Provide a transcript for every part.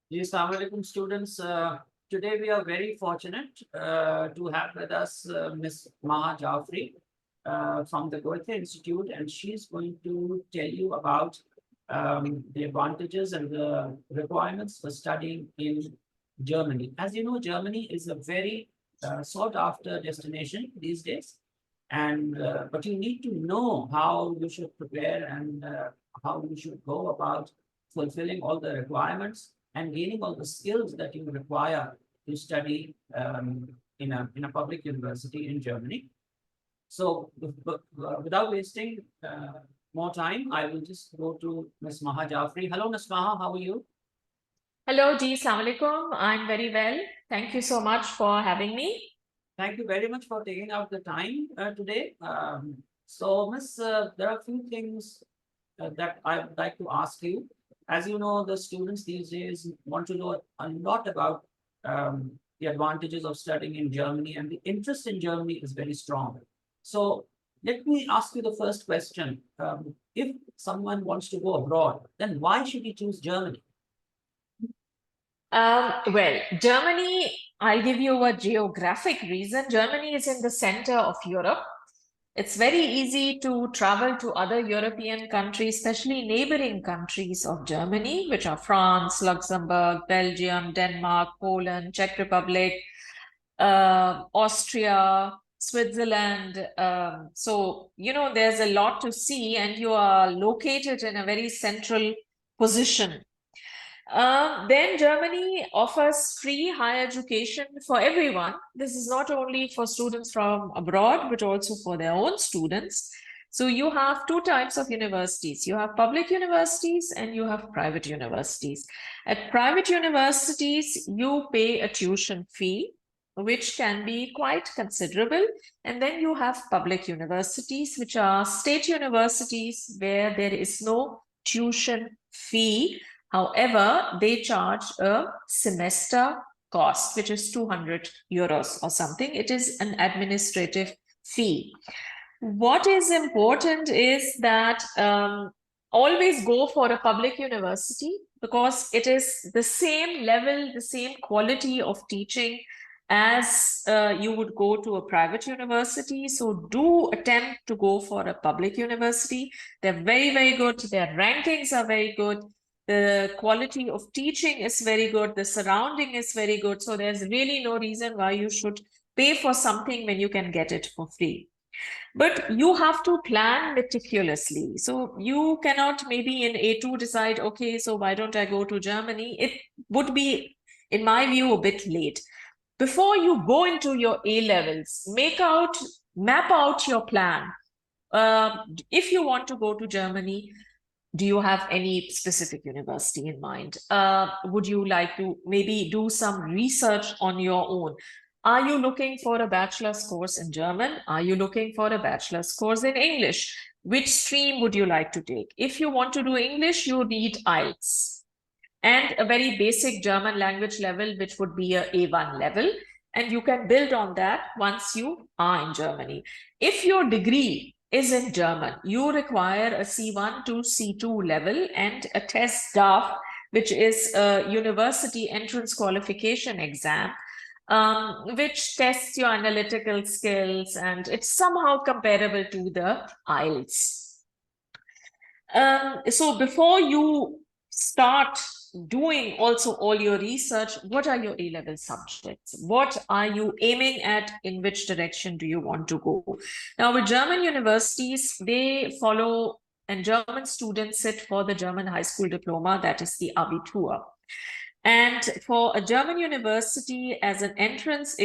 Yes, Assalamu alaikum students. Today we are very fortunate to have with us Miss Maha Jaffery from the Goethe Institute, and she's going to tell you about the advantages and the requirements for studying in Germany. As you know, Germany is a very sought after destination these days, and but you need to know how you should prepare and how you should go about fulfilling all the requirements and gaining all the skills that you require to study in a public university in Germany. So, without wasting more time, I will just go to Ms. Maha Jaffery. Hello, Ms. Maha, how are you? Hello, Ji. Assalamu alaikum. I'm very well. Thank you so much for having me. Thank you very much for taking out the time today. Miss, there are a few things that I would like to ask you. As you know, the students these days want to know a lot about the advantages of studying in Germany, and the interest in Germany is very strong. So, let me ask you the first question. If someone wants to go abroad, then why should he choose Germany? Well, Germany, I'll give you a geographic reason. Germany is in the center of Europe. It's very easy to travel to other European countries, especially neighboring countries of Germany, which are France, Luxembourg, Belgium, Denmark, Poland, Czech Republic, Austria, Switzerland. There's a lot to see, and you are located in a very central position. Then Germany offers free higher education for everyone. This is not only for students from abroad, but also for their own students. So you have two types of universities. You have public universities and you have private universities. At private universities, you pay a tuition fee, which can be quite considerable. And then you have public universities, which are state universities where there is no tuition fee. However, they charge a semester cost, which is 200 euros or something. It is an administrative fee. What is important is that always go for a public university because it is the same level, the same quality of teaching as you would go to a private university. So do attempt to go for a public university. They're very, very good. Their rankings are very good. The quality of teaching is very good. The surrounding is very good. So there's really no reason why you should pay for something when you can get it for free. But you have to plan meticulously. So you cannot maybe in A2 decide, okay, so why don't I go to Germany? It would be, in my view, a bit late. Before you go into your A levels, map out your plan. If you want to go to Germany, do you have any specific university in mind? Would you like to maybe do some research on your own? Are you looking for a bachelor's course in German? Are you looking for a bachelor's course in English? Which stream would you like to take? If you want to do English, you need IELTS and a very basic German language level, which would be a A1 level. And you can build on that once you are in Germany. If your degree is in German, you require a C1 to C2 level and a test DAF, which is a university entrance qualification exam, which tests your analytical skills, and it's somehow comparable to the IELTS. So before you start doing also all your research, what are your A-level subjects? What are you aiming at? In which direction do you want to go? Now, with German universities, they follow, and German students sit for the German high school diploma, that is the Abitur. And for a German university, as an entrance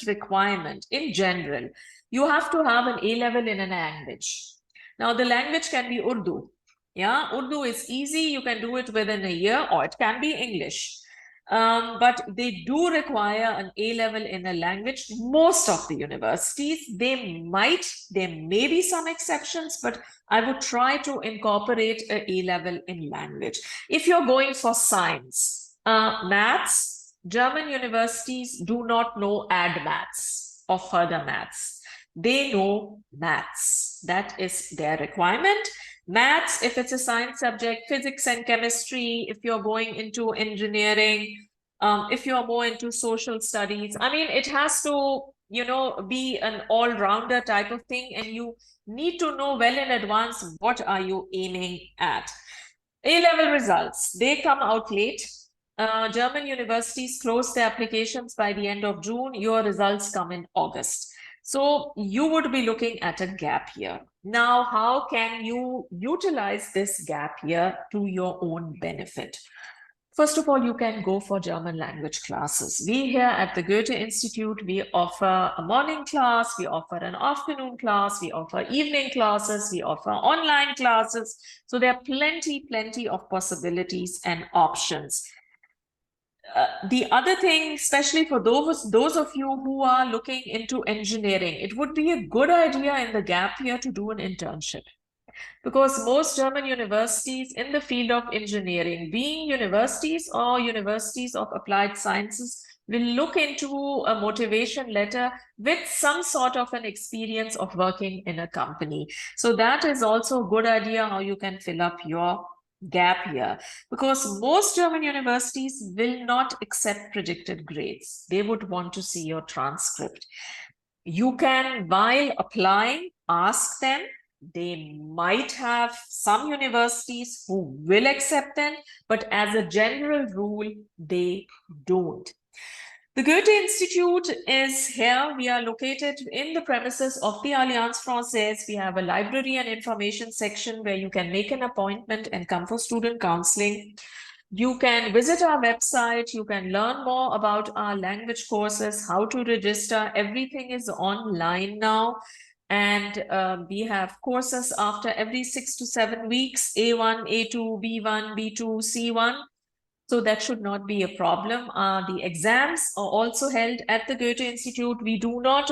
requirement in general, you have to have an A-level in a language. Now, the language can be Urdu. Yeah, Urdu is easy. You can do it within a year, or it can be English. But they do require an A-level in a language. Most of the universities, there may be some exceptions, but I would try to incorporate an A-level in language. If you're going for science, maths, German universities do not know add maths or further maths. They know maths. That is their requirement. Maths, if it's a science subject, physics and chemistry, if you're going into engineering, if you're more into social studies. I mean, it has to, be an all-rounder type of thing, and you need to know well in advance what are you aiming at. A-level results, they come out late. German universities close their applications by the end of June. Your results come in August. So you would be looking at a gap year. Now, how can you utilize this gap year to your own benefit? First of all, you can go for German language classes. We here at the Goethe Institute, we offer a morning class, we offer an afternoon class, we offer evening classes, we offer online classes. So there are plenty of possibilities and options. The other thing, especially for those of you who are looking into engineering, it would be a good idea in the gap year to do an internship. Because most German universities in the field of engineering, being universities or universities of applied sciences, will look into a motivation letter with some sort of an experience of working in a company. So that is also a good idea how you can fill up your gap year, because most German universities will not accept predicted grades. They would want to see your transcript. You can, while applying, ask them. They might have some universities who will accept them, but as a general rule, they don't. The Goethe Institute is here. We are located in the premises of the Alliance Française. We have a library and information section where you can make an appointment and come for student counseling. You can visit our website. You can learn more about our language courses, how to register. Everything is online now. And we have courses after every 6 to 7 weeks, A1, A2, B1, B2, C1. So that should not be a problem. The exams are also held at the Goethe Institute. We do not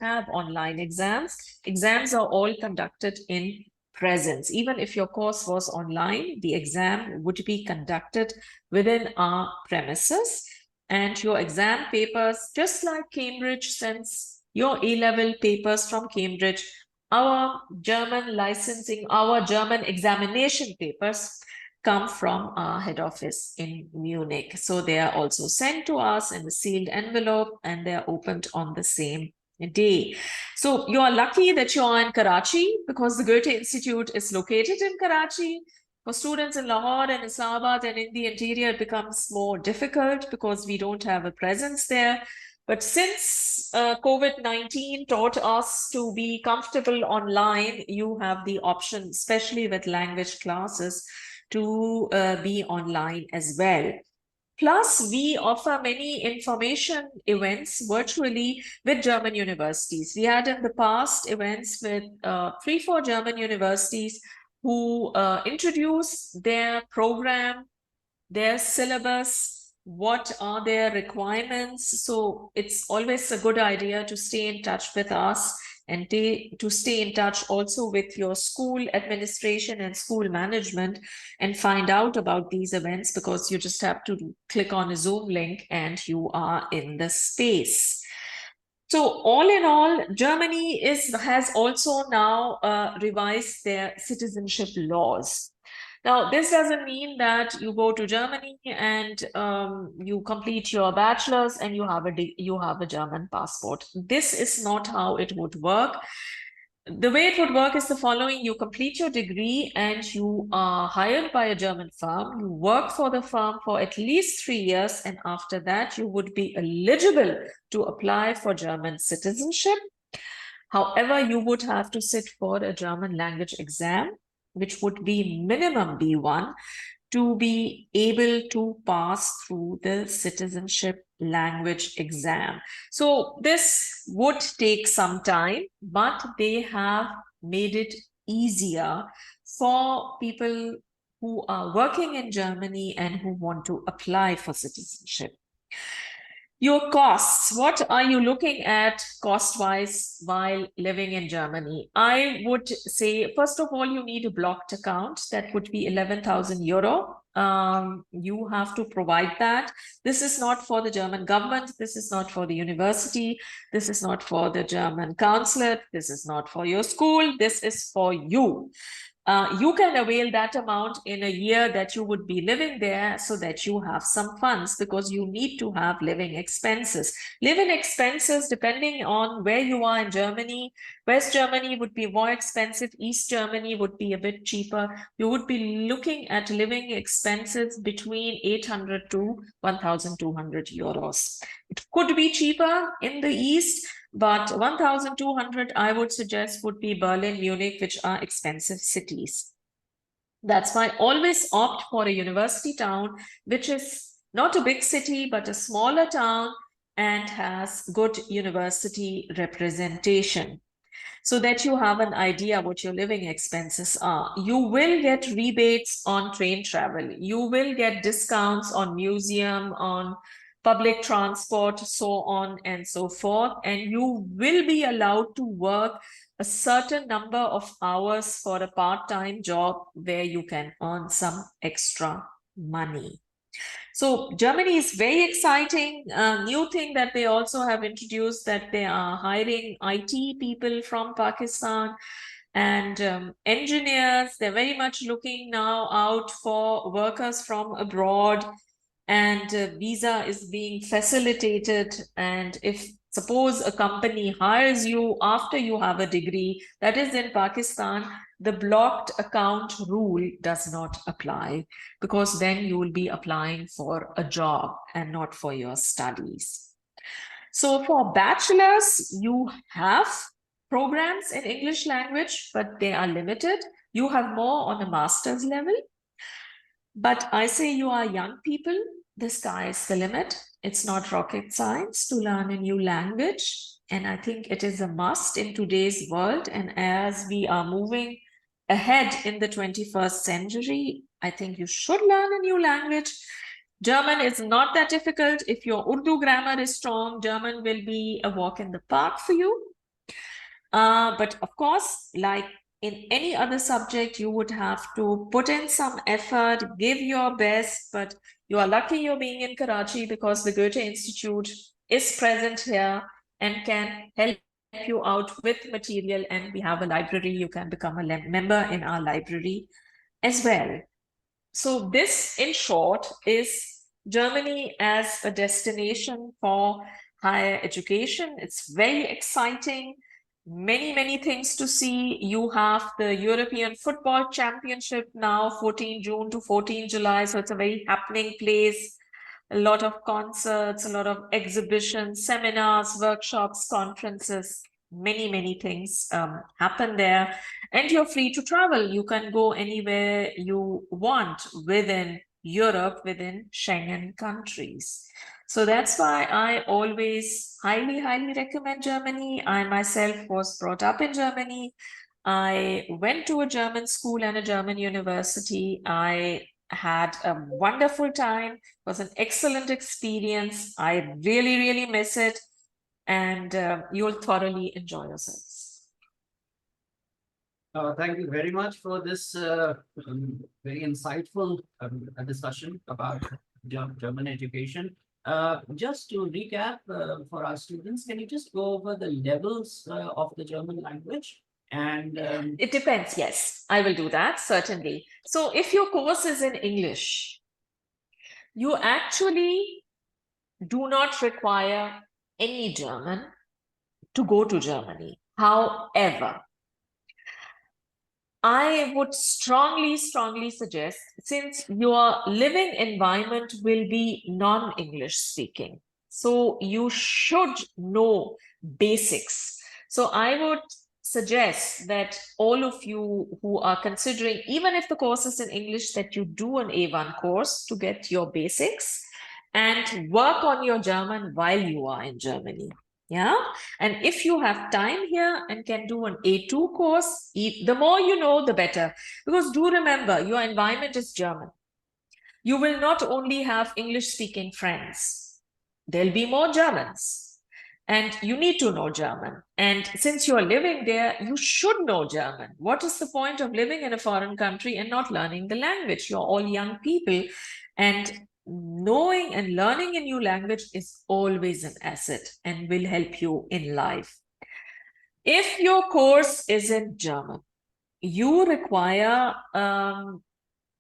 have online exams. Exams are all conducted in presence. Even if your course was online, the exam would be conducted within our premises. And your exam papers, just like Cambridge, since your A-level papers from Cambridge, our German licensing, our German examination papers come from our head office in Munich. So they are also sent to us in a sealed envelope, and they are opened on the same day. So you are lucky that you are in Karachi, because the Goethe Institute is located in Karachi. For students in Lahore and Islamabad and in the interior, it becomes more difficult because we don't have a presence there. But since COVID-19 taught us to be comfortable online, you have the option, especially with language classes, to be online as well. Plus, we offer many information events virtually with German universities. We had in the past events with 3-4 German universities who introduce their program, their syllabus, what are their requirements. So it's always a good idea to stay in touch with us and to stay in touch also with your school administration and school management and find out about these events, because you just have to click on a Zoom link and you are in the space. So all in all, Germany has also now revised their citizenship laws. Now, this doesn't mean that you go to Germany and you complete your bachelor's and you have a German passport. This is not how it would work. The way it would work is the following: you complete your degree and you are hired by a German firm. You work for the firm for at least 3 years, and after that, you would be eligible to apply for German citizenship. However, you would have to sit for a German language exam, which would be minimum B1, to be able to pass through the citizenship language exam. So this would take some time, but they have made it easier for people who are working in Germany and who want to apply for citizenship. Your costs, what are you looking at cost-wise while living in Germany? I would say, first of all, you need a blocked account. That would be 11,000 euro. You have to provide that. This is not for the German government. This is not for the university. This is not for the German consulate. This is not for your school. This is for you. you can avail that amount in a year that you would be living there so that you have some funds, because you need to have living expenses. Living expenses, depending on where you are in Germany, West Germany would be more expensive, East Germany would be a bit cheaper. You would be looking at living expenses between 800 to 1,200 euros. It could be cheaper in the East, but 1,200, I would suggest, would be Berlin, Munich, which are expensive cities. That's why always opt for a university town, which is not a big city, but a smaller town and has good university representation, so that you have an idea what your living expenses are. You will get rebates on train travel. You will get discounts on museum, on public transport, so on and so forth. And you will be allowed to work a certain number of hours for a part-time job where you can earn some extra money. So Germany is very exciting. New thing that they also have introduced, that they are hiring IT people from Pakistan and engineers. They're very much looking now out for workers from abroad, and visa is being facilitated. And if suppose a company hires you after you have a degree, that is in Pakistan, the blocked account rule does not apply, because then you will be applying for a job and not for your studies. So for bachelors, you have programs in English language, but they are limited. You have more on a master's level. But I say, you are young people, the sky is the limit. It's not rocket science to learn a new language. And I think it is a must in today's world. And as we are moving ahead in the 21st century, I think you should learn a new language. German is not that difficult. If your Urdu grammar is strong, German will be a walk in the park for you. But of course, like in any other subject, you would have to put in some effort, give your best. But you are lucky you're being in Karachi, because the Goethe Institute is present here and can help you out with material. And we have a library. You can become a member in our library as well. So this, in short, is Germany as a destination for higher education. It's very exciting. Many things to see. You have the European Football Championship now, 14 June to 14 July. So it's a very happening place. A lot of concerts, a lot of exhibitions, seminars, workshops, conferences, many things happen there. And you're free to travel. You can go anywhere you want within Europe, within Schengen countries. So that's why I always highly recommend Germany. I myself was brought up in Germany. I went to a German school and a German university. I had a wonderful time. It was an excellent experience. I really miss it. And you'll thoroughly enjoy yourselves. Thank you very much for this very insightful discussion about German education. Just to recap for our students, can you just go over the levels of the German language? And it depends. Yes, I will do that, certainly. So if your course is in English, you actually do not require any German to go to Germany. However, I would strongly suggest, since your living environment will be non-English speaking, so you should know basics. So I would suggest that all of you who are considering, even if the course is in English, that you do an A1 course to get your basics and work on your German while you are in Germany. Yeah. And if you have time here and can do an A2 course, the more you know, the better. Because do remember, your environment is German. You will not only have English-speaking friends. There'll be more Germans. And you need to know German. And since you're living there, you should know German. What is the point of living in a foreign country and not learning the language? You're all young people. And knowing and learning a new language is always an asset and will help you in life. If your course is in German, you require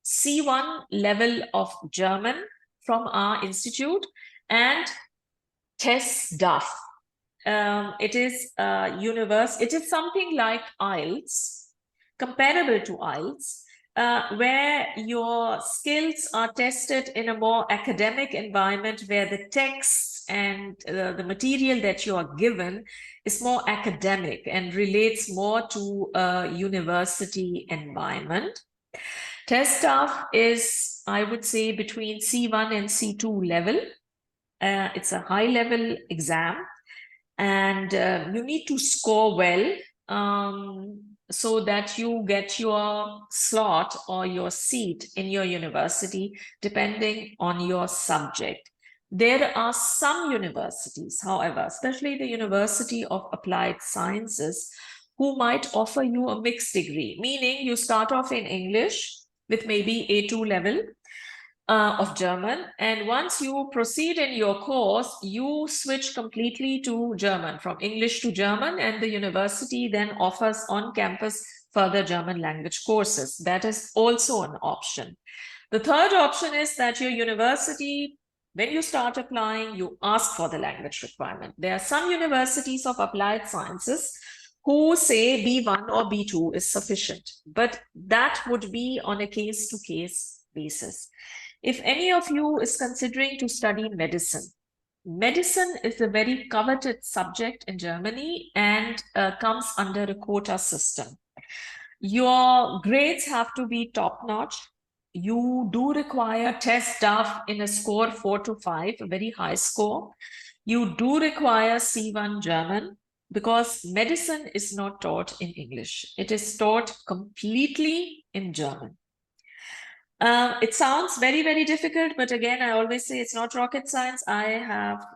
C1 level of German from our institute and TestDAF. It is it is something like IELTS, comparable to IELTS, where your skills are tested in a more academic environment where the texts and the material that you are given is more academic and relates more to a university environment. Test staff is, I would say, between C1 and C2 level. It's a high level exam, and you need to score well so that you get your slot or your seat in your university depending on your subject. There are some universities, however, especially the University of Applied Sciences, who might offer you a mixed degree, meaning you start off in English with maybe A2 level of German, and once you proceed in your course, you switch completely to German, from English to German, and the university then offers on campus further German language courses. That is also an option. The third option is that your university, when you start applying, you ask for the language requirement. There are some universities of applied sciences who say B1 or B2 is sufficient, but that would be on a case-to-case basis. If any of you is considering to study medicine, medicine is a very coveted subject in Germany and comes under a quota system. Your grades have to be top-notch. You do require test staff in a score 4 to 5, a very high score. You do require C1 German because medicine is not taught in English. It is taught completely in German. It sounds very, very difficult, but again, I always say it's not rocket science.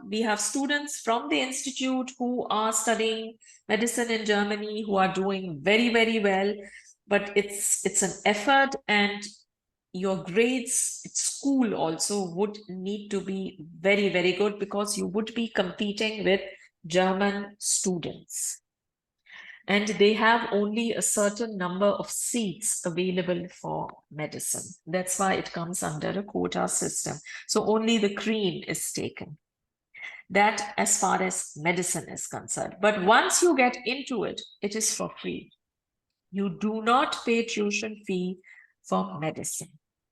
We have students from the institute who are studying medicine in Germany who are doing very, very well, but it's an effort, and your grades at school also would need to be very, very good because you would be competing with German students. And they have only a certain number of seats available for medicine. That's why it comes under a quota system. So only the cream is taken. That as far as medicine is concerned. But once you get into it, it is for free. You do not pay tuition fee for medicine,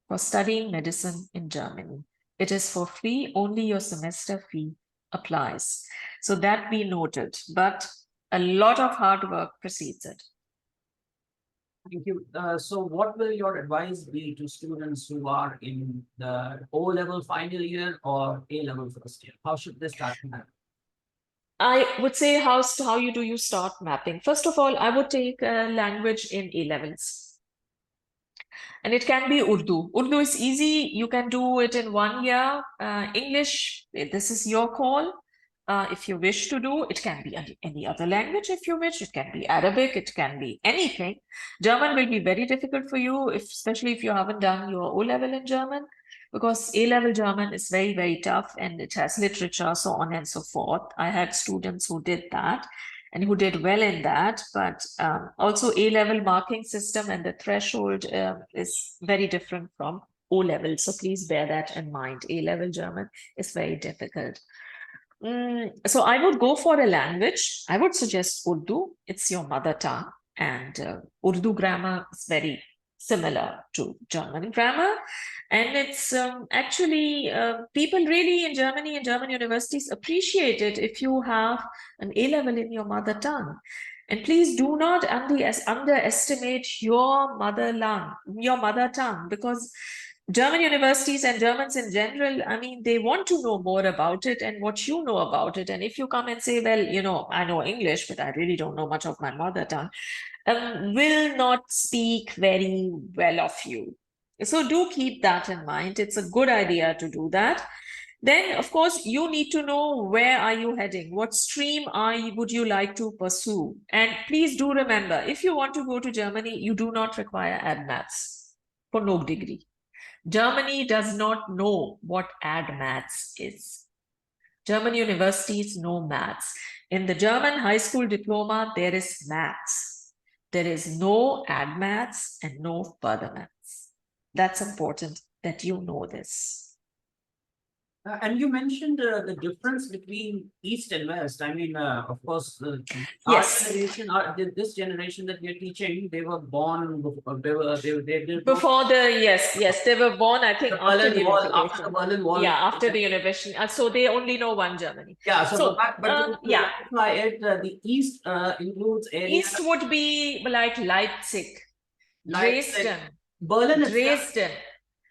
for studying medicine in Germany. It is for free, only your semester fee applies. So that be noted. But a lot of hard work precedes it. Thank you. So what will your advice be to students who are in the O-level final year or A-level first year? How should they start mapping? I would say how do you start mapping? First of all, I would take language in A-levels. And it can be Urdu. Urdu is easy. You can do it in 1 year. English, this is your call. If you wish to do, it can be any other language if you wish. It can be Arabic, it can be anything. German will be very difficult for you, especially if you haven't done your O-level in German, because A-level German is very, very tough and it has literature, so on and so forth. I had students who did that and who did well in that, but also A-level marking system and the threshold is very different from O-level. So please bear that in mind. A-level German is very difficult. So I would go for a language. I would suggest Urdu. It's your mother tongue, and Urdu grammar is very similar to German grammar. And it's actually, people really in Germany and German universities appreciate it if you have an A-level in your mother tongue. And please do not underestimate your mother tongue, because German universities and Germans in general, I mean, they want to know more about it and what you know about it. And if you come and say, well, you know, I know English, but I really don't know much of my mother tongue, will not speak very well of you. So do keep that in mind. It's a good idea to do that. Then, of course, you need to know where are you heading? What stream would you like to pursue? And please do remember, if you want to go to Germany, you do not require ad maths for no degree. Germany does not know what ad maths is. German universities know maths. In the German high school diploma, there is maths. There is no add maths and no further maths. That's important that you know this. And you mentioned the difference between East and West. I mean, of course, our Yes. generation, this generation that we're teaching, they were born, they did Before the, yes, they were born, I think, the after the Berlin Wall, after the unification. Berlin Wall. Yeah, after the unification. So they only know one Germany. Yeah, so but to Yeah, clarify it, the East includes areas East would be like Leipzig, like Dresden, Berlin itself. Dresden.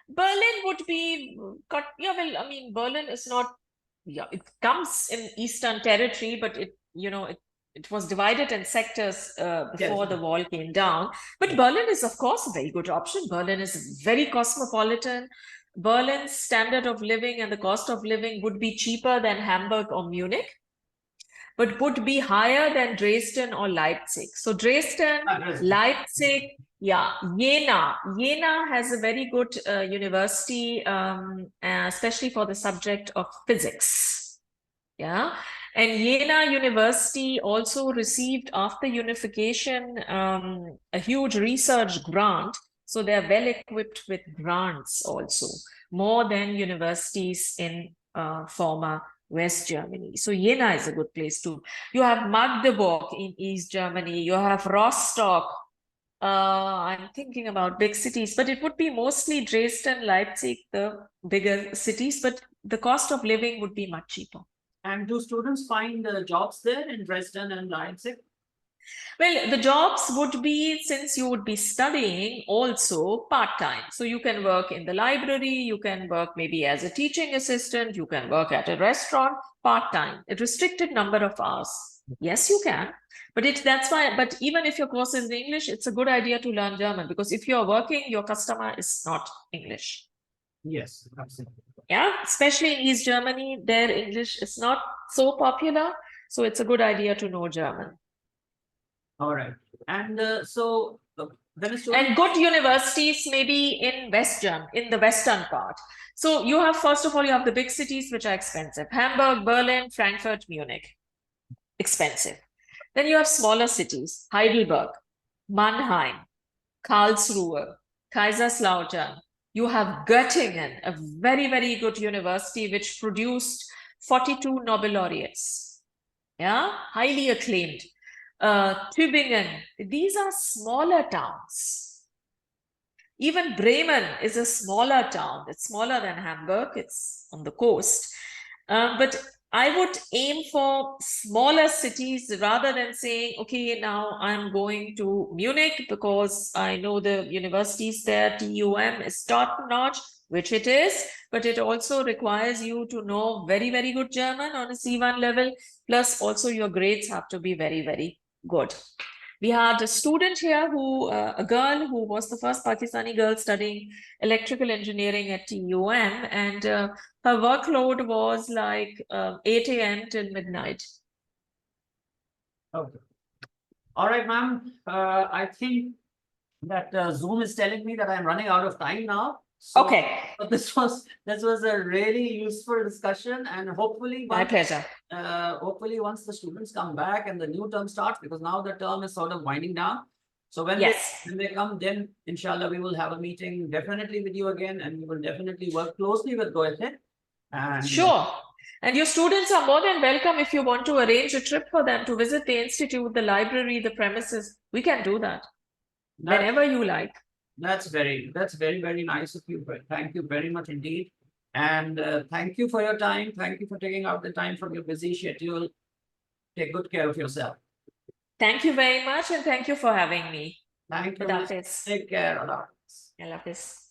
Berlin would be cut. Yeah, well, I mean, Berlin is not. Yeah, it comes in Eastern territory, but it was divided in sectors Yes. before the wall came down. But Berlin is, of course, a very good option. Berlin is very cosmopolitan. Berlin's standard of living and the cost of living would be cheaper than Hamburg or Munich, but would be higher than Dresden or Leipzig. So Dresden, Leipzig, yeah, Jena. Jena has a very good university, especially for the subject of physics. Yeah. And Jena University also received, after unification, a huge research grant. So they're well equipped with grants also, more than universities in former West Germany. So Jena is a good place too. You have Magdeburg in East Germany. You have Rostock. I'm thinking about big cities, but it would be mostly Dresden, Leipzig, the bigger cities, but the cost of living would be much cheaper. And do students find jobs there in Dresden and Leipzig? Well, the jobs would be, since you would be studying, also part-time. So you can work in the library, you can work maybe as a teaching assistant, you can work at a restaurant, part-time, a restricted number of hours. Yes, you can. But that's why, but even if your course is in English, it's a good idea to learn German, because if you're working, your customer is not English. Yes, absolutely. Yeah, especially in East Germany, their English is not so popular. So it's a good idea to know German. All right. And so when a student... And good universities maybe in in the western part. So you have, first of all, you have the big cities which are expensive. Hamburg, Berlin, Frankfurt, Munich. Expensive. Then you have smaller cities, Heidelberg, Mannheim, Karlsruhe, Kaiserslautern. You have Göttingen, a very, very good university which produced 42 Nobel laureates. Yeah, highly acclaimed. Tübingen, these are smaller towns. Even Bremen is a smaller town. It's smaller than Hamburg. It's on the coast. But I would aim for smaller cities rather than saying, okay, now I'm going to Munich because I know the universities there, TUM is top notch, which it is, but it also requires you to know very, very good German on a C1 level. Plus also your grades have to be very, very good. We had a student here a girl who was the first Pakistani girl studying electrical engineering at TUM, and her workload was like 8 a.m. till midnight. Okay. All right, ma'am. I think that Zoom is telling me that I'm running out of time now. So, Okay. so this was a really useful discussion, and hopefully My pleasure. Hopefully once the students come back and the new term starts, because now the term is sort of winding down. So Yes. when they come, then inshallah we will have a meeting definitely with you again, and we will definitely work closely with Goethe. And sure. And your students are more than welcome if you want to arrange a trip for them to visit the institute, the library, the premises. We can do that whenever you like. That's very, very nice of you. Thank you very much indeed. And thank you for your time. Thank you for taking out the time from your busy schedule. Take good care of yourself. Thank you very much, and thank you for having me. Thank you. Hafiz. Take care. Allah Hafiz.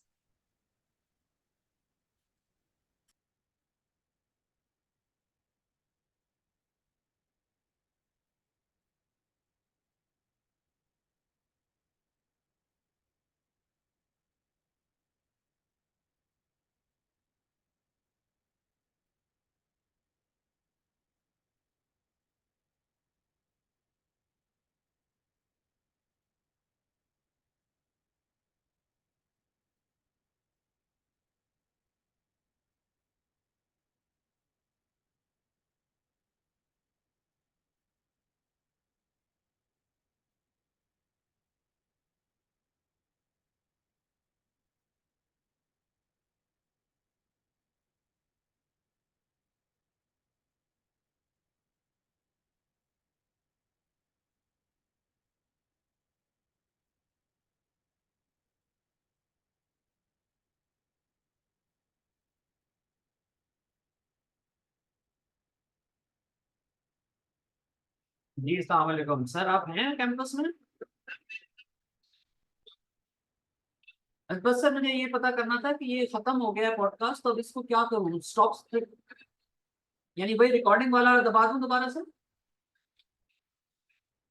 जी अस्सलाम वालेकुम sir, आप हैं campus में? बस sir मुझे ये पता करना था कि ये खत्म हो गया है पॉडकास्ट, तो अब इसको क्या करूँ? स्टॉप, यानी वही रिकॉर्डिंग वाला दबा दूं दोबारा से?